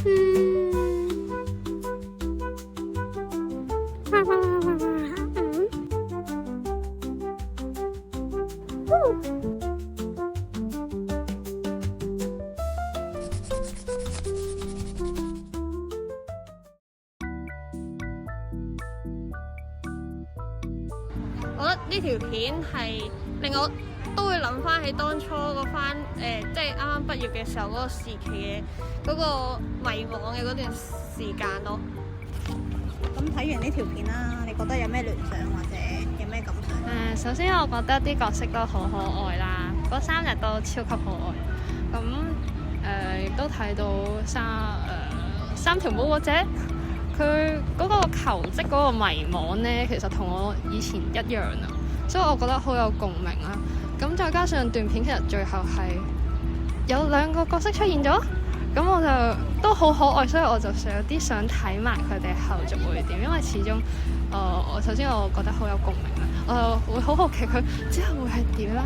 我覺得呢條片係令我都會諗翻起當初嗰番即係啱啱畢業嘅時候嗰個時期嘅嗰個迷惘嘅嗰段時間咯。咁睇完呢條片啦，你覺得有咩聯想或者有咩感想？首先我覺得啲角色都好可愛啦，嗰3日都超級可愛。咁亦都睇到三條舞者，佢嗰個求職嗰個迷惘呢，其實同我以前一樣啊，所以我覺得好有共鳴啦。咁再加上段片其實最後係有2個角色出現咗，咁我就都好可愛，所以我就有啲想睇埋佢哋後續會點，因為始終我首先我覺得好有共鳴啦，我會好好奇佢之後會係點啦。